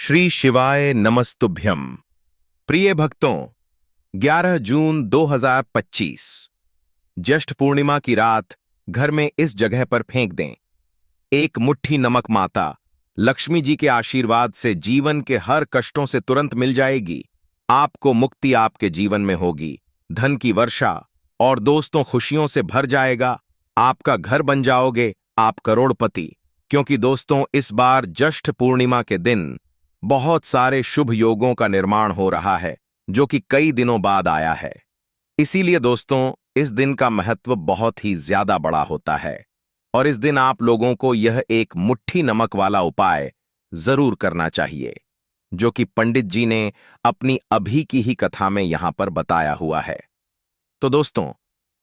श्री शिवाय नमस्तुभ्यम। प्रिय भक्तों, 11 जून 2025 ज्येष्ठ पूर्णिमा की रात घर में इस जगह पर फेंक दें। एक मुट्ठी नमक माता लक्ष्मी जी के आशीर्वाद से जीवन के हर कष्टों से तुरंत मिल जाएगी। आपको मुक्ति आपके जीवन में होगी, धन की वर्षा और दोस्तों खुशियों से भर जाएगा। आपका घर बन जाओगे, आप करोड़पति। क्योंकि दोस्तों, इस बार ज्येष्ठ पूर्णिमा के दिन बहुत सारे शुभ योगों का निर्माण हो रहा है, जो कि कई दिनों बाद आया है। इसीलिए दोस्तों, इस दिन का महत्व बहुत ही ज्यादा बड़ा होता है और इस दिन आप लोगों को यह एक मुट्ठी नमक वाला उपाय जरूर करना चाहिए, जो कि पंडित जी ने अपनी अभी की ही कथा में यहां पर बताया हुआ है। तो दोस्तों,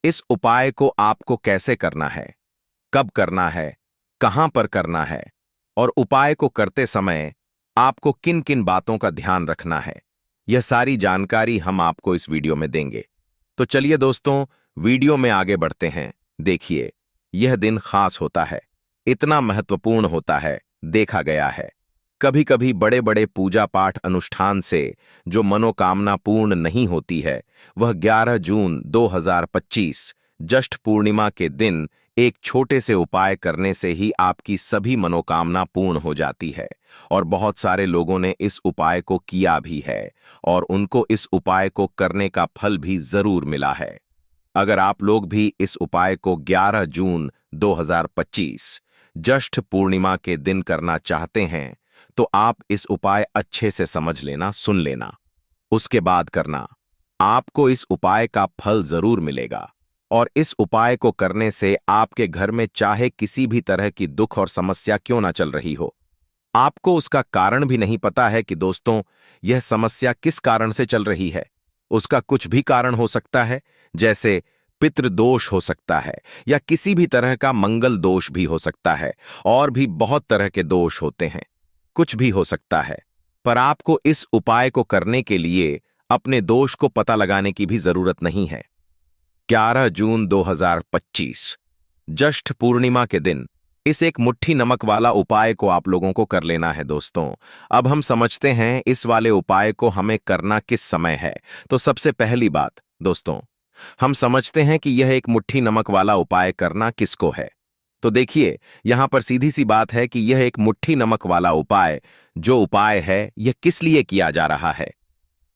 इस उपाय को आपको कैसे करना है, कब करना है, कहां पर करना है और उपाय को करते समय आपको किन किन बातों का ध्यान रखना है, यह सारी जानकारी हम आपको इस वीडियो में देंगे। तो चलिए दोस्तों, वीडियो में आगे बढ़ते हैं। देखिए, यह दिन खास होता है, इतना महत्वपूर्ण होता है। देखा गया है कभी कभी बड़े बड़े पूजा पाठ अनुष्ठान से जो मनोकामना पूर्ण नहीं होती है, वह 11 जून 2025 ज्येष्ठ पूर्णिमा के दिन एक छोटे से उपाय करने से ही आपकी सभी मनोकामना पूर्ण हो जाती है। और बहुत सारे लोगों ने इस उपाय को किया भी है और उनको इस उपाय को करने का फल भी जरूर मिला है। अगर आप लोग भी इस उपाय को 11 जून 2025 ज्येष्ठ पूर्णिमा के दिन करना चाहते हैं, तो आप इस उपाय अच्छे से समझ लेना, सुन लेना, उसके बाद करना। आपको इस उपाय का फल जरूर मिलेगा और इस उपाय को करने से आपके घर में चाहे किसी भी तरह की दुख और समस्या क्यों ना चल रही हो, आपको उसका कारण भी नहीं पता है कि दोस्तों यह समस्या किस कारण से चल रही है। उसका कुछ भी कारण हो सकता है, जैसे पितृदोष हो सकता है या किसी भी तरह का मंगल दोष भी हो सकता है, और भी बहुत तरह के दोष होते हैं, कुछ भी हो सकता है। पर आपको इस उपाय को करने के लिए अपने दोष को पता लगाने की भी जरूरत नहीं है। 11 जून 2025 ज्येष्ठ पूर्णिमा के दिन इस एक मुट्ठी नमक वाला उपाय को आप लोगों को कर लेना है। दोस्तों, अब हम समझते हैं इस वाले उपाय को हमें करना किस समय है। तो सबसे पहली बात दोस्तों, हम समझते हैं कि यह एक मुट्ठी नमक वाला उपाय करना किसको है। तो देखिए, यहां पर सीधी सी बात है कि यह एक मुट्ठी नमक वाला उपाय जो उपाय है, यह किस लिए किया जा रहा है।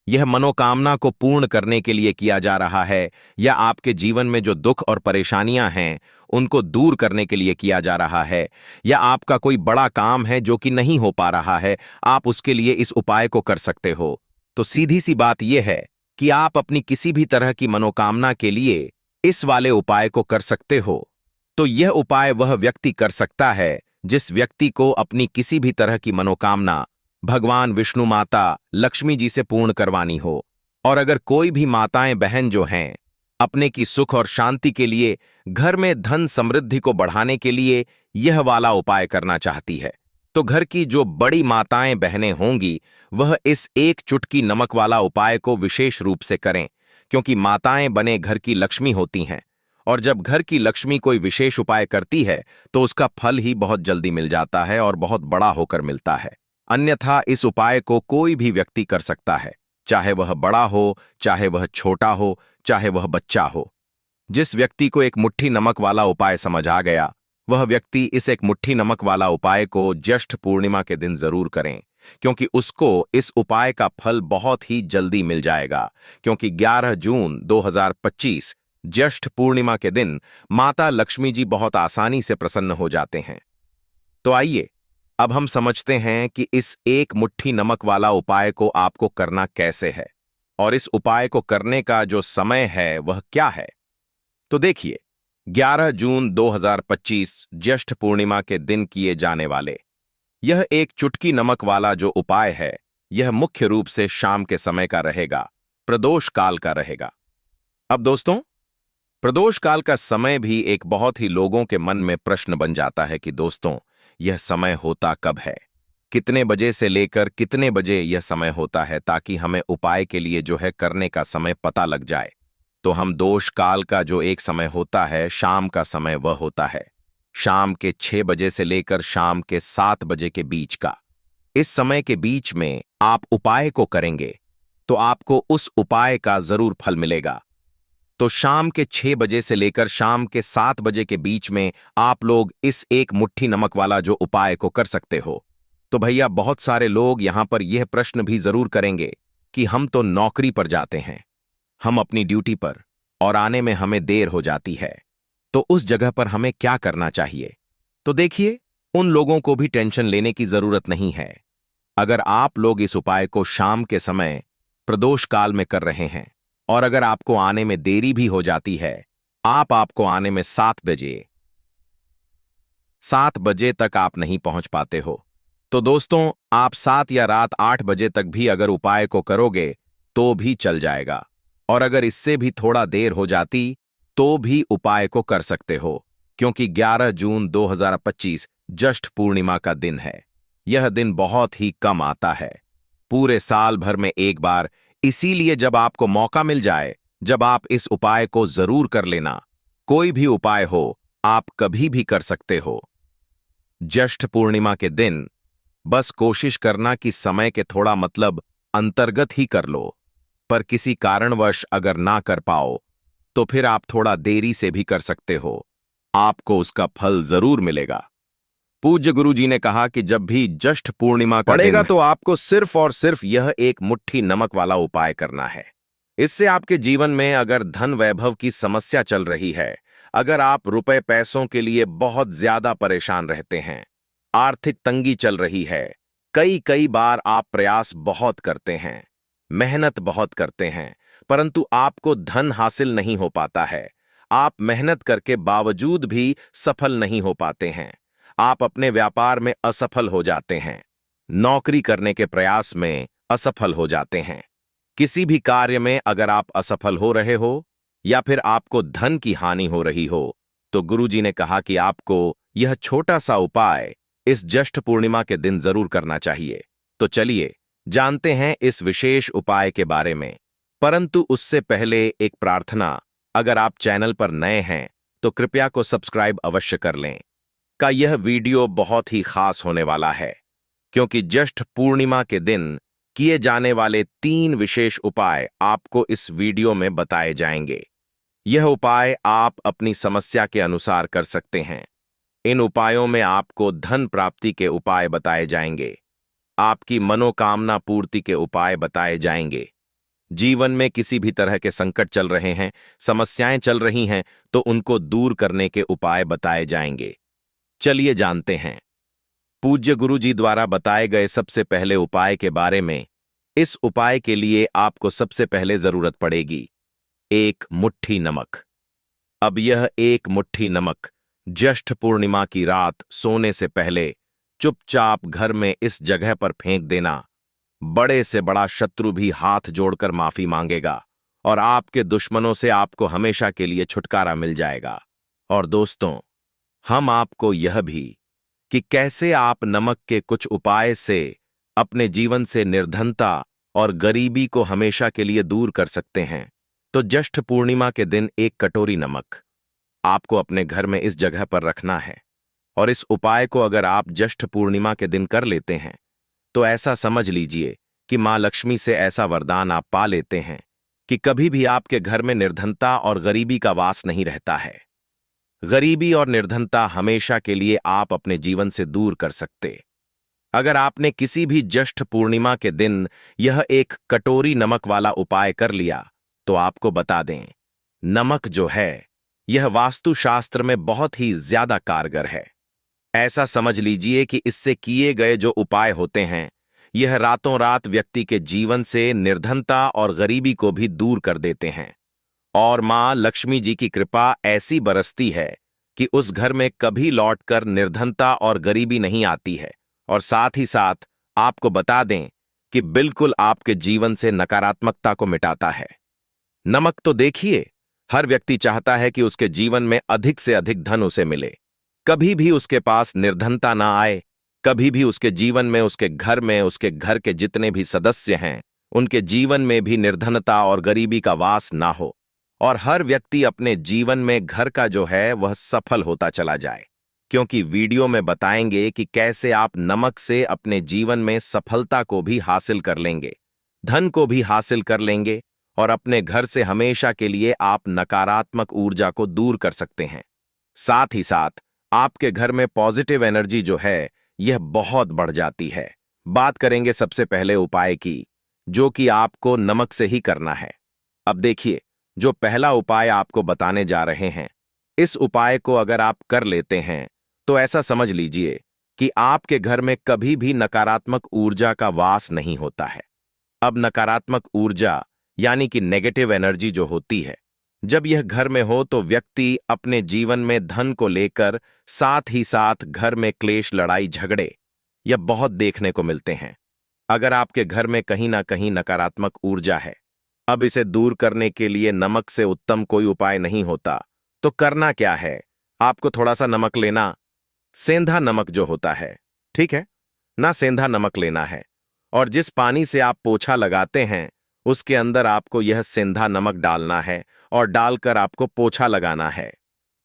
यह मनोकामना को पूर्ण करने के लिए किया जा रहा है, या आपके जीवन में जो दुख और परेशानियां हैं उनको दूर करने के लिए किया जा रहा है, या आपका कोई बड़ा काम है जो कि नहीं हो पा रहा है, आप उसके लिए इस उपाय को कर सकते हो। तो सीधी सी बात यह है कि आप अपनी किसी भी तरह की मनोकामना के लिए इस वाले उपाय को कर सकते हो। तो यह उपाय वह व्यक्ति कर सकता है जिस व्यक्ति को अपनी किसी भी तरह की मनोकामना भगवान विष्णु माता लक्ष्मी जी से पूर्ण करवानी हो। और अगर कोई भी माताएं बहन जो हैं अपने की सुख और शांति के लिए, घर में धन समृद्धि को बढ़ाने के लिए यह वाला उपाय करना चाहती है, तो घर की जो बड़ी माताएं बहनें होंगी वह इस एक चुटकी नमक वाला उपाय को विशेष रूप से करें। क्योंकि माताएं बने घर की लक्ष्मी होती हैं, और जब घर की लक्ष्मी कोई विशेष उपाय करती है तो उसका फल ही बहुत जल्दी मिल जाता है और बहुत बड़ा होकर मिलता है। अन्यथा इस उपाय को कोई भी व्यक्ति कर सकता है, चाहे वह बड़ा हो, चाहे वह छोटा हो, चाहे वह बच्चा हो। जिस व्यक्ति को एक मुट्ठी नमक वाला उपाय समझ आ गया, वह व्यक्ति इस एक मुट्ठी नमक वाला उपाय को ज्येष्ठ पूर्णिमा के दिन जरूर करें, क्योंकि उसको इस उपाय का फल बहुत ही जल्दी मिल जाएगा। क्योंकि 11 जून 2025 ज्येष्ठ पूर्णिमा के दिन माता लक्ष्मी जी बहुत आसानी से प्रसन्न हो जाते हैं। तो आइए, अब हम समझते हैं कि इस एक मुट्ठी नमक वाला उपाय को आपको करना कैसे है और इस उपाय को करने का जो समय है वह क्या है। तो देखिए, 11 जून 2025 ज्येष्ठ पूर्णिमा के दिन किए जाने वाले यह एक चुटकी नमक वाला जो उपाय है, यह मुख्य रूप से शाम के समय का रहेगा, प्रदोष काल का रहेगा। अब दोस्तों, प्रदोष काल का समय भी एक बहुत ही लोगों के मन में प्रश्न बन जाता है कि दोस्तों यह समय होता कब है, कितने बजे से लेकर कितने बजे यह समय होता है, ताकि हमें उपाय के लिए जो है करने का समय पता लग जाए। तो हम दोष काल का जो एक समय होता है, शाम का समय, वह होता है शाम के 6 बजे से लेकर शाम के 7 बजे के बीच का। इस समय के बीच में आप उपाय को करेंगे तो आपको उस उपाय का जरूर फल मिलेगा। तो शाम के 6 बजे से लेकर शाम के 7 बजे के बीच में आप लोग इस एक मुट्ठी नमक वाला जो उपाय को कर सकते हो। तो भैया बहुत सारे लोग यहां पर यह प्रश्न भी जरूर करेंगे कि हम तो नौकरी पर जाते हैं, हम अपनी ड्यूटी पर, और आने में हमें देर हो जाती है, तो उस जगह पर हमें क्या करना चाहिए। तो देखिए, उन लोगों को भी टेंशन लेने की जरूरत नहीं है। अगर आप लोग इस उपाय को शाम के समय प्रदोष काल में कर रहे हैं और अगर आपको आने में देरी भी हो जाती है, आपको आने में 7 बजे तक आप नहीं पहुंच पाते हो, तो दोस्तों आप 7 या रात 8 बजे तक भी अगर उपाय को करोगे तो भी चल जाएगा। और अगर इससे भी थोड़ा देर हो जाती तो भी उपाय को कर सकते हो, क्योंकि 11 जून 2025 ज्येष्ठ पूर्णिमा का दिन है। यह दिन बहुत ही कम आता है, पूरे साल भर में एक बार। इसीलिए जब आपको मौका मिल जाए, जब आप इस उपाय को जरूर कर लेना। कोई भी उपाय हो, आप कभी भी कर सकते हो। ज्येष्ठ पूर्णिमा के दिन बस कोशिश करना कि समय के थोड़ा अंतर्गत ही कर लो, पर किसी कारणवश अगर ना कर पाओ तो फिर आप थोड़ा देरी से भी कर सकते हो, आपको उसका फल जरूर मिलेगा। पूज्य गुरु जी ने कहा कि जब भी ज्येष्ठ पूर्णिमा का पड़ेगा तो आपको सिर्फ और सिर्फ यह एक मुट्ठी नमक वाला उपाय करना है। इससे आपके जीवन में अगर धन वैभव की समस्या चल रही है, अगर आप रुपए पैसों के लिए बहुत ज्यादा परेशान रहते हैं, आर्थिक तंगी चल रही है, कई बार आप प्रयास बहुत करते हैं, मेहनत बहुत करते हैं, परंतु आपको धन हासिल नहीं हो पाता है, आप मेहनत करके बावजूद भी सफल नहीं हो पाते हैं, आप अपने व्यापार में असफल हो जाते हैं, नौकरी करने के प्रयास में असफल हो जाते हैं, किसी भी कार्य में अगर आप असफल हो रहे हो या फिर आपको धन की हानि हो रही हो, तो गुरुजी ने कहा कि आपको यह छोटा सा उपाय इस ज्येष्ठ पूर्णिमा के दिन जरूर करना चाहिए। तो चलिए जानते हैं इस विशेष उपाय के बारे में, परंतु उससे पहले एक प्रार्थना। अगर आप चैनल पर नए हैं तो कृपया को सब्सक्राइब अवश्य कर लें। का यह वीडियो बहुत ही खास होने वाला है, क्योंकि ज्येष्ठ पूर्णिमा के दिन किए जाने वाले 3 विशेष उपाय आपको इस वीडियो में बताए जाएंगे। यह उपाय आप अपनी समस्या के अनुसार कर सकते हैं। इन उपायों में आपको धन प्राप्ति के उपाय बताए जाएंगे, आपकी मनोकामना पूर्ति के उपाय बताए जाएंगे। जीवन में किसी भी तरह के संकट चल रहे हैं, समस्याएं चल रही हैं, तो उनको दूर करने के उपाय बताए जाएंगे। चलिए जानते हैं पूज्य गुरु जी द्वारा बताए गए सबसे पहले उपाय के बारे में। इस उपाय के लिए आपको सबसे पहले जरूरत पड़ेगी 1 मुट्ठी नमक। अब यह 1 मुट्ठी नमक ज्येष्ठ पूर्णिमा की रात सोने से पहले चुपचाप घर में इस जगह पर फेंक देना। बड़े से बड़ा शत्रु भी हाथ जोड़कर माफी मांगेगा और आपके दुश्मनों से आपको हमेशा के लिए छुटकारा मिल जाएगा। और दोस्तों, हम आपको यह भी कि कैसे आप नमक के कुछ उपाय से अपने जीवन से निर्धनता और गरीबी को हमेशा के लिए दूर कर सकते हैं। तो ज्येष्ठ पूर्णिमा के दिन 1 कटोरी नमक आपको अपने घर में इस जगह पर रखना है। और इस उपाय को अगर आप ज्येष्ठ पूर्णिमा के दिन कर लेते हैं तो ऐसा समझ लीजिए कि मां लक्ष्मी से ऐसा वरदान आप पा लेते हैं कि कभी भी आपके घर में निर्धनता और गरीबी का वास नहीं रहता है। गरीबी और निर्धनता हमेशा के लिए आप अपने जीवन से दूर कर सकते। अगर आपने किसी भी ज्येष्ठ पूर्णिमा के दिन यह 1 कटोरी नमक वाला उपाय कर लिया तो आपको बता दें, नमक जो है यह वास्तुशास्त्र में बहुत ही ज्यादा कारगर है। ऐसा समझ लीजिए कि इससे किए गए जो उपाय होते हैं, यह रातों रात व्यक्ति के जीवन से निर्धनता और गरीबी को भी दूर कर देते हैं। और मां लक्ष्मी जी की कृपा ऐसी बरसती है कि उस घर में कभी लौटकर निर्धनता और गरीबी नहीं आती है। और साथ ही साथ आपको बता दें कि बिल्कुल आपके जीवन से नकारात्मकता को मिटाता है। नमक तो देखिए, हर व्यक्ति चाहता है कि उसके जीवन में अधिक से अधिक धन उसे मिले, कभी भी उसके पास निर्धनता ना आए, कभी भी उसके जीवन में, उसके घर में, उसके घर के जितने भी सदस्य हैं उनके जीवन में भी निर्धनता और गरीबी का वास ना हो, और हर व्यक्ति अपने जीवन में घर का जो है वह सफल होता चला जाए। क्योंकि वीडियो में बताएंगे कि कैसे आप नमक से अपने जीवन में सफलता को भी हासिल कर लेंगे, धन को भी हासिल कर लेंगे और अपने घर से हमेशा के लिए आप नकारात्मक ऊर्जा को दूर कर सकते हैं। साथ ही साथ आपके घर में पॉजिटिव एनर्जी जो है यह बहुत बढ़ जाती है। बात करेंगे सबसे पहले उपाय की, जो कि आपको नमक से ही करना है। अब देखिए, जो पहला उपाय आपको बताने जा रहे हैं, इस उपाय को अगर आप कर लेते हैं तो ऐसा समझ लीजिए कि आपके घर में कभी भी नकारात्मक ऊर्जा का वास नहीं होता है। अब नकारात्मक ऊर्जा यानी कि नेगेटिव एनर्जी जो होती है, जब यह घर में हो तो व्यक्ति अपने जीवन में धन को लेकर साथ ही साथ घर में क्लेश, लड़ाई, झगड़े यह बहुत देखने को मिलते हैं। अगर आपके घर में कहीं ना कहीं नकारात्मक ऊर्जा है, अब इसे दूर करने के लिए नमक से उत्तम कोई उपाय नहीं होता। तो करना क्या है, आपको थोड़ा सा नमक लेना, सेंधा नमक जो होता है, ठीक है ना, सेंधा नमक लेना है और जिस पानी से आप पोछा लगाते हैं उसके अंदर आपको यह सेंधा नमक डालना है और डालकर आपको पोछा लगाना है।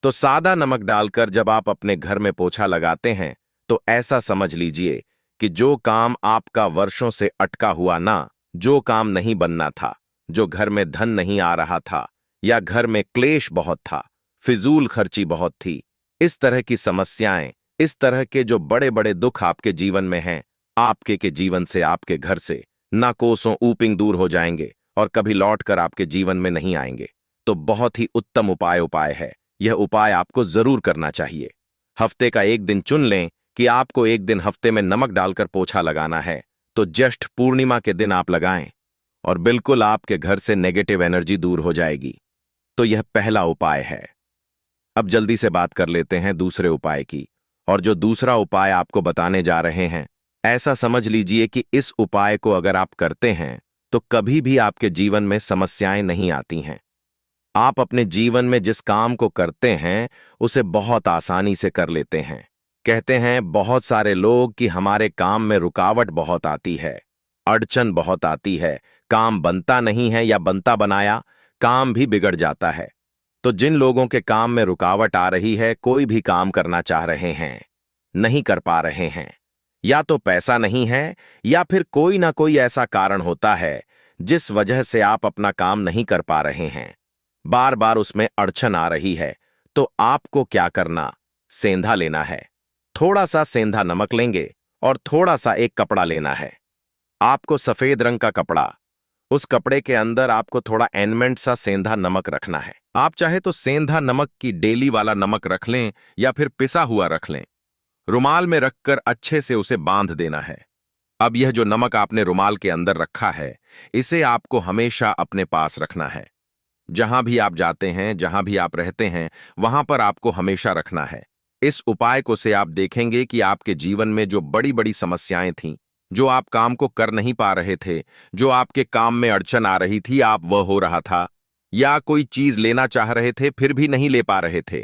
तो सादा नमक डालकर जब आप अपने घर में पोछा लगाते हैं तो ऐसा समझ लीजिए कि जो काम आपका वर्षों से अटका हुआ ना, जो काम नहीं बनना था, जो घर में धन नहीं आ रहा था या घर में क्लेश बहुत था, फिजूल खर्ची बहुत थी, इस तरह की समस्याएं, इस तरह के जो बड़े बड़े दुख आपके जीवन में हैं, आपके के जीवन से, आपके घर से ना कोसों ऊपिंग दूर हो जाएंगे और कभी लौट कर आपके जीवन में नहीं आएंगे। तो बहुत ही उत्तम उपाय है। यह उपाय आपको जरूर करना चाहिए। हफ्ते का एक दिन चुन लें कि आपको एक दिन हफ्ते में नमक डालकर पोछा लगाना है, तो ज्येष्ठ पूर्णिमा के दिन आप लगाएं और बिल्कुल आपके घर से नेगेटिव एनर्जी दूर हो जाएगी। तो यह पहला उपाय है। अब जल्दी से बात कर लेते हैं दूसरे उपाय की। और जो दूसरा उपाय आपको बताने जा रहे हैं, ऐसा समझ लीजिए कि इस उपाय को अगर आप करते हैं तो कभी भी आपके जीवन में समस्याएं नहीं आती हैं। आप अपने जीवन में जिस काम को करते हैं उसे बहुत आसानी से कर लेते हैं। कहते हैं बहुत सारे लोग कि हमारे काम में रुकावट बहुत आती है, अड़चन बहुत आती है, काम बनता नहीं है या बनता बनाया काम भी बिगड़ जाता है। तो जिन लोगों के काम में रुकावट आ रही है, कोई भी काम करना चाह रहे हैं, नहीं कर पा रहे हैं, या तो पैसा नहीं है या फिर कोई ना कोई ऐसा कारण होता है जिस वजह से आप अपना काम नहीं कर पा रहे हैं, बार बार उसमें अड़चन आ रही है, तो आपको क्या करना, सेंधा लेना है। थोड़ा सा सेंधा नमक लेंगे और थोड़ा सा एक कपड़ा लेना है। आपको सफेद रंग का कपड़ा, उस कपड़े के अंदर आपको थोड़ा एनमेंट सा सेंधा नमक रखना है। आप चाहे तो सेंधा नमक की डेली वाला नमक रख लें या फिर पिसा हुआ रख लें। रुमाल में रखकर अच्छे से उसे बांध देना है। अब यह जो नमक आपने रुमाल के अंदर रखा है, इसे आपको हमेशा अपने पास रखना है। जहां भी आप जाते हैं, जहां भी आप रहते हैं, वहां पर आपको हमेशा रखना है। इस उपाय को से आप देखेंगे कि आपके जीवन में जो बड़ी बड़ी समस्याएं थीं, जो आप काम को कर नहीं पा रहे थे, जो आपके काम में अड़चन आ रही थी, आप वह हो रहा था, या कोई चीज लेना चाह रहे थे फिर भी नहीं ले पा रहे थे,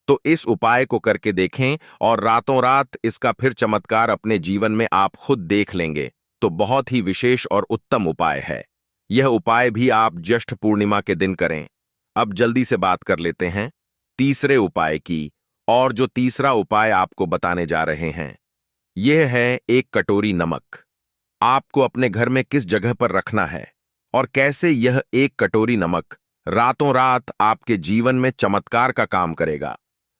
तो इस उपाय को करके देखें और रातों रात इसका फिर चमत्कार अपने जीवन में आप खुद देख लेंगे। तो बहुत ही विशेष और उत्तम उपाय है। यह उपाय भी आप ज्येष्ठ पूर्णिमा के दिन करें। अब जल्दी से बात कर लेते हैं तीसरे उपाय की। और जो तीसरा उपाय आपको बताने जा रहे हैं, यह है एक कटोरी नमक। आपको अपने घर में किस जगह पर रखना है और कैसे यह एक कटोरी नमक रातों रात आपके जीवन में चमत्कार का काम करेगा,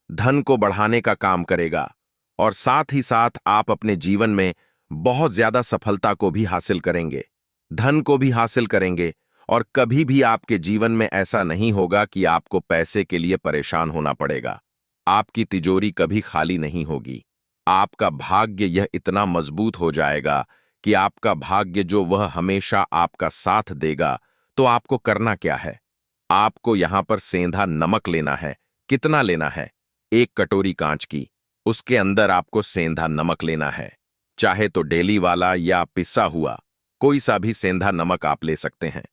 धन को बढ़ाने का काम करेगा और साथ ही साथ आप अपने जीवन में बहुत ज्यादा सफलता को भी हासिल करेंगे, धन को भी हासिल करेंगे और कभी भी आपके जीवन में ऐसा नहीं होगा कि आपको पैसे के लिए परेशान होना पड़ेगा। आपकी तिजोरी कभी खाली नहीं होगी। आपका भाग्य यह इतना मजबूत हो जाएगा कि आपका भाग्य जो वह हमेशा आपका साथ देगा। तो आपको करना क्या है, आपको यहां पर सेंधा नमक लेना है। कितना लेना है, एक कटोरी कांच की, उसके अंदर आपको सेंधा नमक लेना है। चाहे तो डेली वाला या पिसा हुआ कोई सा भी सेंधा नमक आप ले सकते हैं।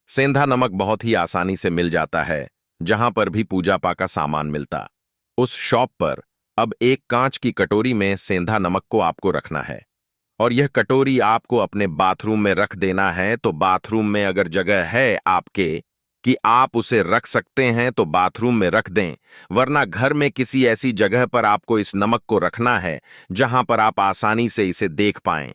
सेंधा नमक बहुत ही आसानी से मिल जाता है, जहां पर भी पूजा पाठ का सामान मिलता, उस शॉप पर। अब एक कांच की कटोरी में सेंधा नमक को आपको रखना है और यह कटोरी आपको अपने बाथरूम में रख देना है। तो बाथरूम में अगर जगह है आपके, कि आप उसे रख सकते हैं तो बाथरूम में रख दें, वरना घर में किसी ऐसी जगह पर आपको इस नमक को रखना है जहां पर आप आसानी से इसे देख पाएं।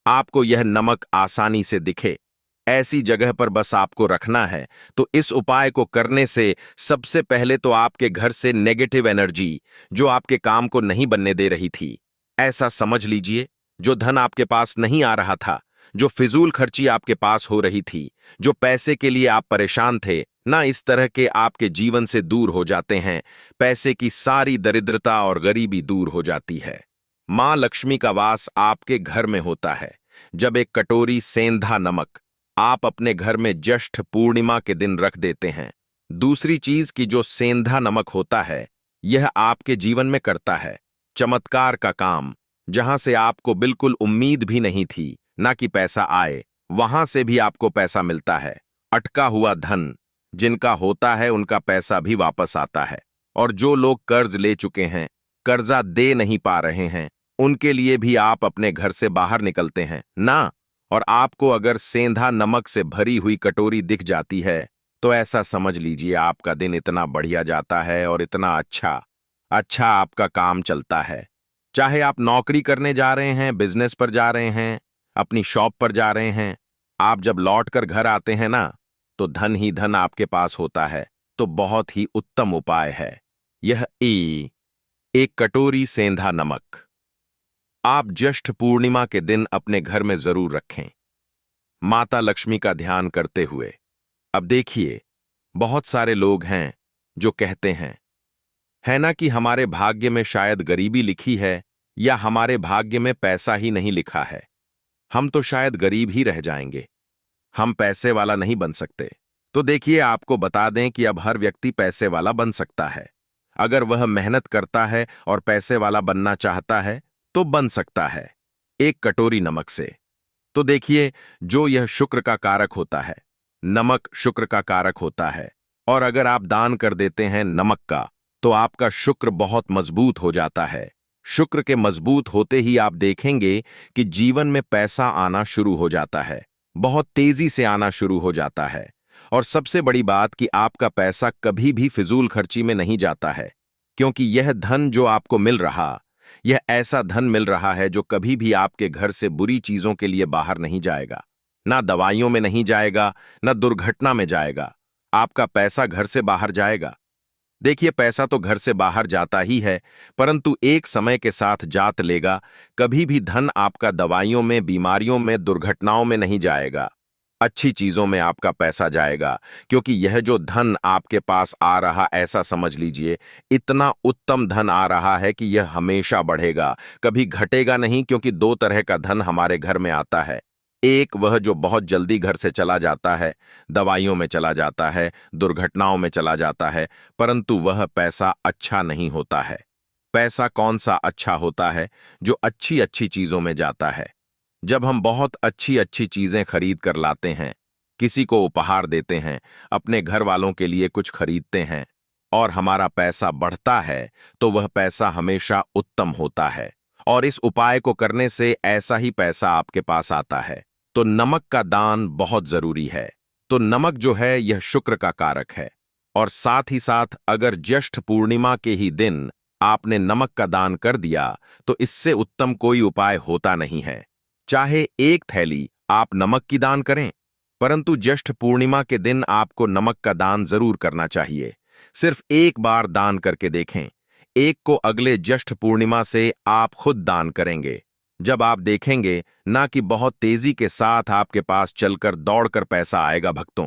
आपको यह नमक आसानी से दिखे, ऐसी जगह पर बस आपको रखना है। तो इस उपाय को करने से सबसे पहले तो आपके घर से नेगेटिव एनर्जी, जो आपके काम को नहीं बनने दे रही थी, ऐसा समझ लीजिए, जो धन आपके पास नहीं आ रहा था, जो फिजूल खर्ची आपके पास हो रही थी, जो पैसे के लिए आप परेशान थे ना, इस तरह के आपके जीवन से दूर हो जाते हैं। पैसे की सारी दरिद्रता और गरीबी दूर हो जाती है। मां लक्ष्मी का वास आपके घर में होता है। जब एक कटोरी सेंधा नमक आप अपने घर में ज्येष्ठ पूर्णिमा के दिन रख देते हैं। दूसरी चीज कि जो सेंधा नमक होता है, यह आपके जीवन में करता है चमत्कार का काम। जहां से आपको बिल्कुल उम्मीद भी नहीं थी ना कि पैसा आए, वहां से भी आपको पैसा मिलता है। अटका हुआ धन जिनका होता है, उनका पैसा भी वापस आता है। और जो लोग कर्ज ले चुके हैं, कर्जा दे नहीं पा रहे हैं, उनके लिए भी आप अपने घर से बाहर निकलते हैं ना। और आपको अगर सेंधा नमक से भरी हुई कटोरी दिख जाती है, तो ऐसा समझ लीजिए आपका दिन इतना बढ़िया जाता है और इतना अच्छा अच्छा आपका काम चलता है। चाहे आप नौकरी करने जा रहे हैं, बिजनेस पर जा रहे हैं, अपनी शॉप पर जा रहे हैं, आप जब लौट कर घर आते हैं ना, तो धन ही धन आपके पास होता है। तो बहुत ही उत्तम उपाय है यह। एक कटोरी सेंधा नमक आप ज्येष्ठ पूर्णिमा के दिन अपने घर में जरूर रखें, माता लक्ष्मी का ध्यान करते हुए। अब देखिए, बहुत सारे लोग हैं जो कहते हैं, है ना, कि हमारे भाग्य में शायद गरीबी लिखी है, या हमारे भाग्य में पैसा ही नहीं लिखा है, हम तो शायद गरीब ही रह जाएंगे, हम पैसे वाला नहीं बन सकते। तो देखिए, आपको बता दें कि अब हर व्यक्ति पैसे वाला बन सकता है। अगर वह मेहनत करता है और पैसे वाला बनना चाहता है तो बन सकता है, एक कटोरी नमक से। तो देखिए, जो यह शुक्र का कारक होता है, नमक शुक्र का कारक होता है, और अगर आप दान कर देते हैं नमक का, तो आपका शुक्र बहुत मजबूत हो जाता है। शुक्र के मजबूत होते ही आप देखेंगे कि जीवन में पैसा आना शुरू हो जाता है, बहुत तेजी से आना शुरू हो जाता है। और सबसे बड़ी बात कि आपका पैसा कभी भी फिजूल खर्ची में नहीं जाता है, क्योंकि यह धन जो आपको मिल रहा, यह ऐसा धन मिल रहा है जो कभी भी आपके घर से बुरी चीजों के लिए बाहर नहीं जाएगा, ना दवाइयों में नहीं जाएगा, ना दुर्घटना में जाएगा। आपका पैसा घर से बाहर जाएगा। देखिए, पैसा तो घर से बाहर जाता ही है, परंतु एक समय के साथ जात लेगा। कभी भी धन आपका दवाइयों में, बीमारियों में, दुर्घटनाओं में नहीं जाएगा, अच्छी चीजों में आपका पैसा जाएगा। क्योंकि यह जो धन आपके पास आ रहा, ऐसा समझ लीजिए, इतना उत्तम धन आ रहा है कि यह हमेशा बढ़ेगा, कभी घटेगा नहीं। क्योंकि दो तरह का धन हमारे घर में आता है। एक वह जो बहुत जल्दी घर से चला जाता है, दवाइयों में चला जाता है, दुर्घटनाओं में चला जाता है, परंतु वह पैसा अच्छा नहीं होता है। पैसा कौन सा अच्छा होता है? जो अच्छी अच्छी चीजों में जाता है। जब हम बहुत अच्छी अच्छी चीजें खरीद कर लाते हैं, किसी को उपहार देते हैं, अपने घर वालों के लिए कुछ खरीदते हैं, और हमारा पैसा बढ़ता है, तो वह पैसा हमेशा उत्तम होता है। और इस उपाय को करने से ऐसा ही पैसा आपके पास आता है। तो नमक का दान बहुत जरूरी है। तो नमक जो है, यह शुक्र का कारक है। और साथ ही साथ अगर ज्येष्ठ पूर्णिमा के ही दिन आपने नमक का दान कर दिया, तो इससे उत्तम कोई उपाय होता नहीं है। चाहे एक थैली आप नमक की दान करें, परंतु ज्येष्ठ पूर्णिमा के दिन आपको नमक का दान जरूर करना चाहिए। सिर्फ एक बार दान करके देखें। एक को अगले ज्येष्ठ पूर्णिमा से आप खुद दान करेंगे। जब आप देखेंगे ना कि बहुत तेजी के साथ आपके पास चलकर दौड़कर पैसा आएगा भक्तों।